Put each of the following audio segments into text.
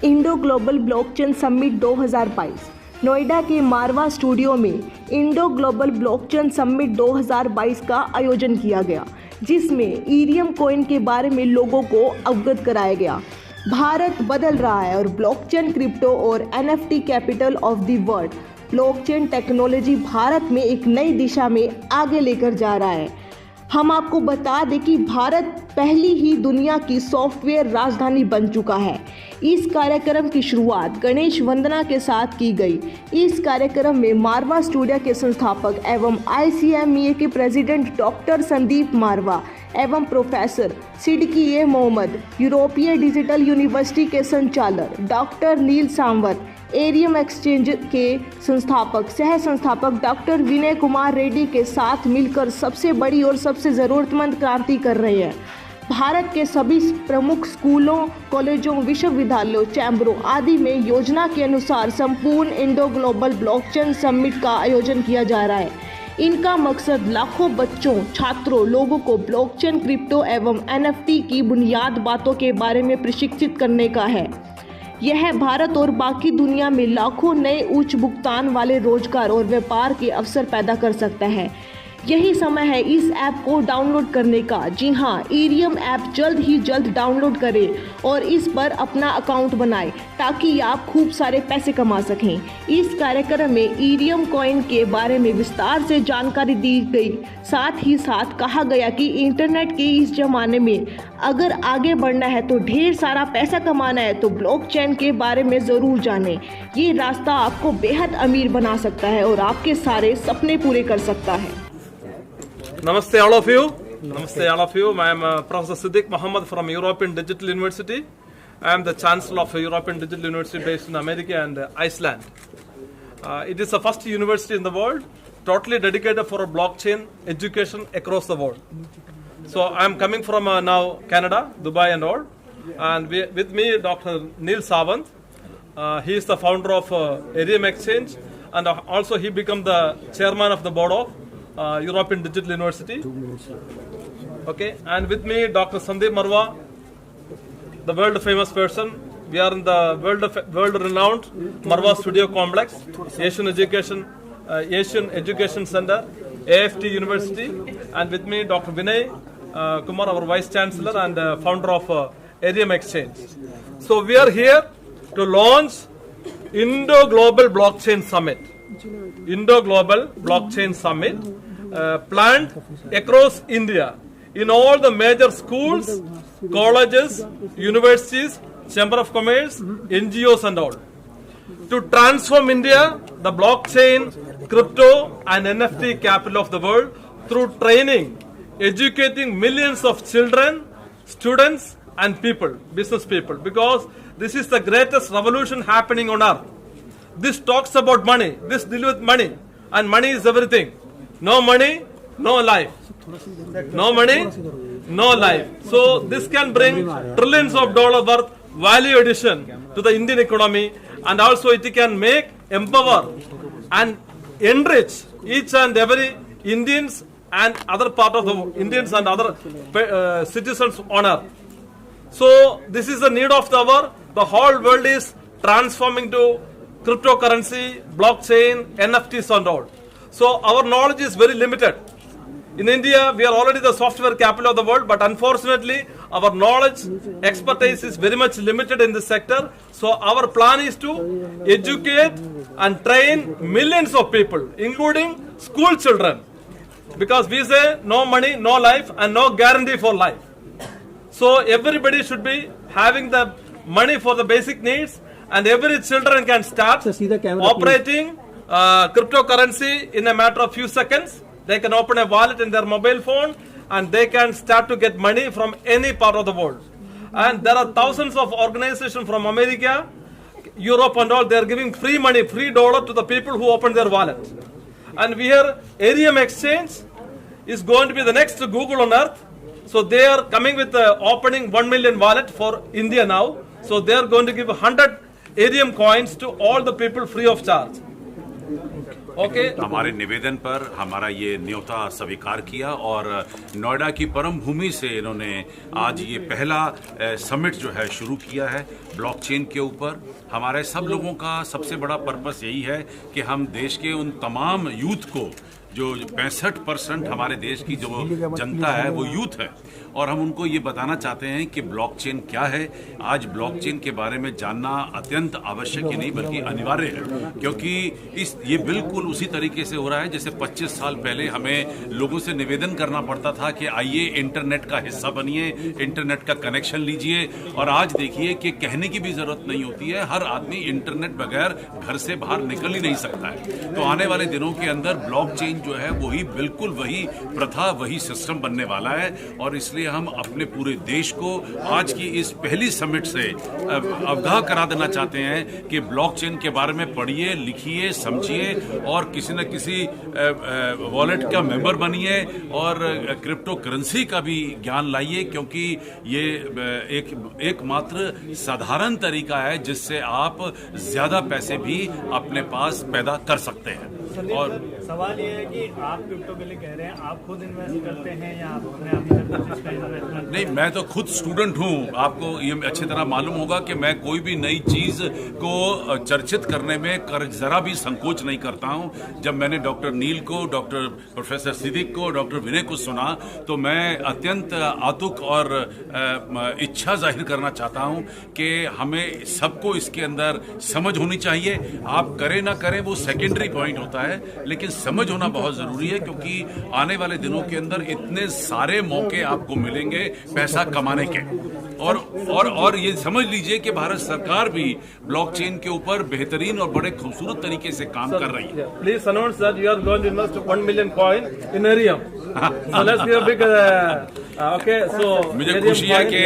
Indo global blockchain summit 2022 Noida के मारवा studio में Indo global blockchain summit 2022 का आयोजन किया गया, जिसमें ईरियम कॉइन के बारे में लोगों को अवगत कराया गया। भारत बदल रहा है और ब्लॉकचेन, क्रिप्टो और NFT capital of the world. Blockchain technology Bharat में एक नई दिशा में आगे लेकर जा रहा है। हम आपको बता दें कि भारत पहली ही दुनिया की सॉफ्टवेयर राजधानी बन चुका है। इस कार्यक्रम की शुरुआत गणेश वंदना के साथ की गई। इस कार्यक्रम में मारवा स्टूडियो के संस्थापक एवं ICMEA के प्रेसिडेंट डॉक्टर संदीप मारवा एवं प्रोफेसर सिद्दीकी ए मोहम्मद, यूरोपीय डिजिटल यूनिवर्सिटी के संचालक डॉक्टर नील सांवर, एरियम एक्सचेंज के संस्थापक सह संस्थापक डॉक्टर विनय कुमार रेड्डी के साथ मिलकर सबसे बड़ी और सबसे ज़रूरतमंद क्रांति कर रहे हैं। भारत के सभी प्रमुख स्कूलों, कॉलेजों, विश्वविद्यालयों, चैम्बरों आदि में योजना के अनुसार संपूर्ण इंडो ग्लोबल ब्लॉकचेन समिट का आयोजन किया जा रहा है। इनका मकसद लाखों बच्चों, छात्रों, लोगों को ब्लॉकचेन, क्रिप्टो एवं NFT की बुनियाद बातों के बारे में प्रशिक्षित करने का है। यह भारत और बाकी दुनिया में लाखों नए उच्च भुगतान वाले रोजगार और व्यापार के अवसर पैदा कर सकता है। यही समय है इस ऐप को डाउनलोड करने का। जी हाँ, ईरियम ऐप जल्द ही जल्द डाउनलोड करें और इस पर अपना अकाउंट बनाएं ताकि आप खूब सारे पैसे कमा सकें। इस कार्यक्रम में ईरियम कॉइन के बारे में विस्तार से जानकारी दी गई। साथ ही साथ कहा गया कि इंटरनेट के इस जमाने में अगर आगे बढ़ना है तो ढेर सारा पैसा कमाना है तो ब्लॉकचेन के बारे में ज़रूर जानें। ये रास्ता आपको बेहद अमीर बना सकता है और आपके सारे सपने पूरे कर सकता है। Namaste all of you. Namaste all of you. I am Professor Siddiq Mohammed from European Digital University. I am the Chancellor of European Digital University based in America and Iceland. It is the first university in the world totally dedicated for blockchain education across the world. So I am coming from now Canada, Dubai and all. And with me Dr. Neil Savant. He is the founder of Arium Exchange and also he became the chairman of the board of European Digital University. Okay, and with me Dr. Sandeep Marwa, the world famous person. We are in the world renowned Marwa Studio Complex, Asian Education Center, AFT University, and with me Dr. Vinay Kumar, our Vice Chancellor and founder of Arium Exchange. So we are here to launch Indo Global Blockchain Summit. Indo Global Blockchain Summit planned across India in all the major schools, colleges, universities, Chamber of Commerce, NGOs and all. To transform India, the blockchain, crypto and NFT capital of the world through training, educating millions of children, students and people, business people, because this is the greatest revolution happening on earth. This talks about money, this deals with money, and money is everything. No money, no life. No money, no life. So this can bring trillions of dollars worth value addition to the Indian economy, and also it can make, empower and enrich each and every Indians and other part of the Indians and other citizens on earth. So this is the need of the hour. The whole world is transforming to cryptocurrency, blockchain, NFTs and all. So our knowledge is very limited. In India, we are already the software capital of the world, but unfortunately, our knowledge, expertise is very much limited in this sector. So our plan is to educate and train millions of people, including school children. Because we say no money, no life, and no guarantee for life. So everybody should be having the money for the basic needs, and every children can start operating cryptocurrency in a matter of few seconds. They can open a wallet in their mobile phone and they can start to get money from any part of the world. And there are thousands of organizations from America, Europe and all, they are giving free money, free dollar to the people who open their wallet. And we hear Arium Exchange is going to be the next Google on earth. So they are coming with opening 1 million wallet for India now. So they are going to give 100 Arium coins to all the people free of charge. Okay. हमारे निवेदन पर हमारा ये न्योता स्वीकार किया और नोएडा की परम भूमि से इन्होंने आज ये पहला समिट जो है शुरू किया है ब्लॉकचेन के ऊपर। हमारे सब लोगों का सबसे बड़ा पर्पस यही है कि हम देश के उन तमाम यूथ को, जो 65% हमारे देश की जो जनता है वो यूथ है, और हम उनको ये बताना चाहते हैं कि ब्लॉकचेन क्या है। आज ब्लॉकचेन के बारे में जानना अत्यंत आवश्यक ही नहीं बल्कि अनिवार्य है, क्योंकि ये बिल्कुल उसी तरीके से हो रहा है जैसे 25 साल पहले हमें लोगों से निवेदन करना पड़ता था कि आइए इंटरनेट का हिस्सा बनिए, इंटरनेट का कनेक्शन लीजिए, और आज देखिए कि कहने की भी जरूरत नहीं होती है, हर आदमी इंटरनेट बगैर घर से बाहर निकल ही नहीं सकता है। तो आने वाले दिनों के अंदर ब्लॉकचेन जो है वही बिल्कुल वही प्रथा, वही सिस्टम बनने वाला है, और इसलिए हम अपने पूरे देश को आज की इस पहली समिट से अवगाह करा देना चाहते हैं कि ब्लॉकचेन के बारे में पढ़िए, लिखिए, समझिए और किसी न किसी वॉलेट का मेंबर बनिए और क्रिप्टो करेंसी का भी ज्ञान लाइए, क्योंकि ये एकमात्र साधारण तरीका है जिससे आप ज्यादा पैसे भी अपने पास पैदा कर सकते हैं। और सवाल ये है कि आप क्रिप्टो के लिए कह रहे हैं, आप खुद इन्वेस्ट करते हैं या आप अपने आप ही करते हैं? नहीं, मैं तो खुद स्टूडेंट हूँ। आपको ये अच्छी तरह मालूम होगा कि मैं कोई भी नई चीज को चर्चित करने में जरा भी संकोच नहीं करता हूँ। जब मैंने डॉक्टर नील को, डॉक्टर प्रोफेसर सिद्दीक को, डॉक्टर विनय को सुना तो मैं अत्यंत आतुक और इच्छा जाहिर करना चाहता हूँ कि हमें सबको इसके अंदर समझ होनी चाहिए। आप करें ना करें वो सेकेंडरी पॉइंट होता है, लेकिन समझ होना बहुत जरूरी है, क्योंकि आने वाले दिनों के अंदर इतने सारे मौके आपको मिलेंगे पैसा कमाने के। और ये समझ लीजिए कि भारत सरकार भी ब्लॉकचेन के ऊपर बेहतरीन और बड़े खूबसूरत तरीके से काम कर रही है। Please announce that you are going to invest 1 million coin in Aerium. So let's give a big okay. सो मुझे खुशी है कि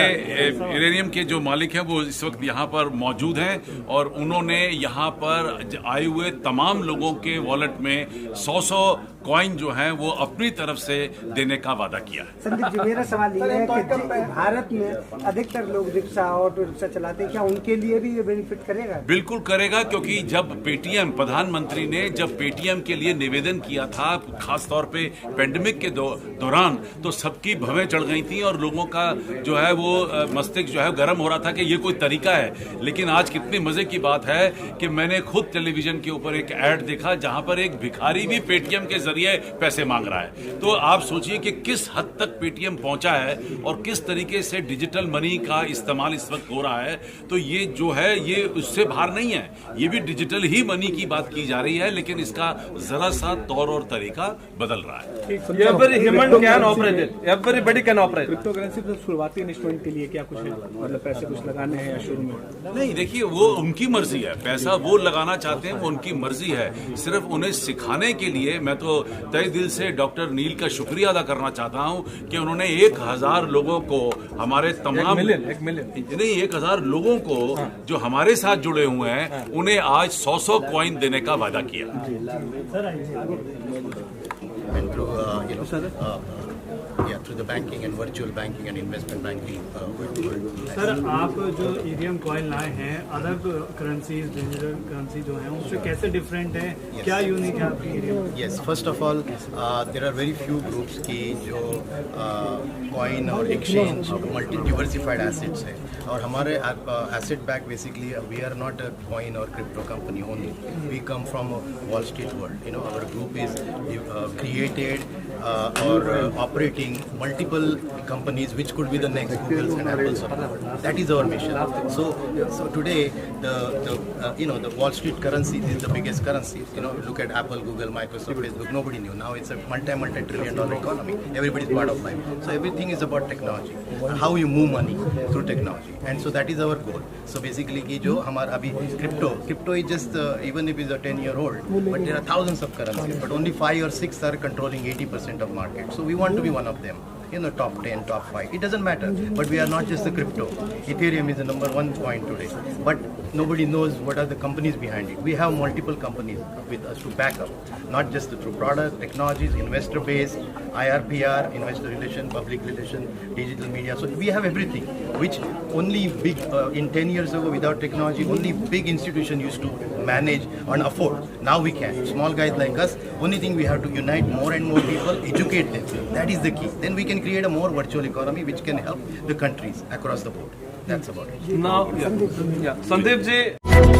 इरेनियम के जो मालिक हैं वो इस वक्त यहाँ पर मौजूद हैं, और उन्होंने यहाँ पर आए हुए तमाम लोगों के वॉलेट में 100 कॉइन जो हैं वो अपनी तरफ से देने का वादा किया है। संदीप जी, मेरा सवाल ये है कि भारत में अधिकतर लोग रिक्शा, ऑटो रिक्शा चलाते हैं, क्या उनके लिए भी ये बेनिफिट करेगा? बिल्कुल करेगा, क्योंकि जब पेटीएम, प्रधानमंत्री ने जब पेटीएम के लिए निवेदन किया था खास तौर पे पेंडेमिक के दौरान, तो सबकी भवें चढ़ गई थी और लोगों का जो है वो मस्तिष्क जो है गर्म हो रहा था कि ये कोई तरीका है। लेकिन आज कितने मजे की बात है कि मैंने खुद टेलीविजन के ऊपर एक ऐड देखा जहां पर एक भिखारी भी पेटीएम के जरिए पैसे मांग रहा है। तो आप सोचिए कि किस हद तक पेटीएम पहुंचा है और किस तरीके से डिजिटल मनी का इस्तेमाल इस वक्त हो रहा है। तो ये जो है ये उससे बाहर नहीं है, ये भी डिजिटल ही मनी की बात की जा रही है, लेकिन इसका जरा सा तौर और तरीका बदल रहा है। Every human can operate it, everybody can operate. Crypto currency तो शुरुआती इन्वेस्टमेंट के लिए क्या कुछ है, मतलब पैसे कुछ लगाने हैं या शुरू में? नहीं, देखिए वो उनकी मर्जी है, पैसा वो लगाना चाहते हैं वो उनकी मर्जी है। सिर्फ उन्हें सिखाने के लिए मैं तो तहे दिल से डॉक्टर नील का शुक्रिया अदा करना चाहता हूं कि उन्होंने 1000 लोगों को, हमारे तमाम 1 मिलियन नहीं 1000 लोगों को जो हमारे साथ जुड़े हुए हैं उन्हें आज 100 कॉइन देने का वादा किया। through the banking and virtual banking and investment banking. Sir, आप जो ईवीएम कॉइन लाए हैं, अदर करेंसीज, डिजिटल करेंसी जो हैं उससे कैसे डिफरेंट है? क्या यूनिक है आपकी EVM? Yes, first of all, there are very few groups की जो कॉइन और एक्सचेंज मल्टी डिवर्सिफाइड एसेट्स है, और हमारे asset back basically we are not a coin और crypto company only, we come from Wall Street world. You know, our group is created or operating multiple companies which could be the next Googles and Apples of the world. That is our mission. So today the Wall Street currency is the biggest currency. You know, look at Apple, Google, Microsoft, Facebook. Nobody knew. Now it's a multi-trillion-dollar economy. Everybody's part of life. So everything is about technology. How you move money through technology, and so that is our goal. So basically कि जो हमारा अभी crypto is just even if it's a 10-year-old, but there are thousands of currencies, but only 5 or 6 are controlling 80% of market. So we want to be one of them. You know, top 10, top 5. It doesn't matter. But we are not just the crypto. Ethereum is the number 1 coin today. But nobody knows what are the companies behind it. We have multiple companies with us to back up. Not just through product, technologies, investor base, IR/PR, investor relation, public relation, digital media. So we have everything, which only big, in 10 years ago without technology, only big institution used to manage and afford. Now we can. Small guys like us, only thing we have to unite more and more people, educate them. That is the key. Then we can create a more virtual economy which can help the countries across the board. That's about it. Now, Sandeep ji.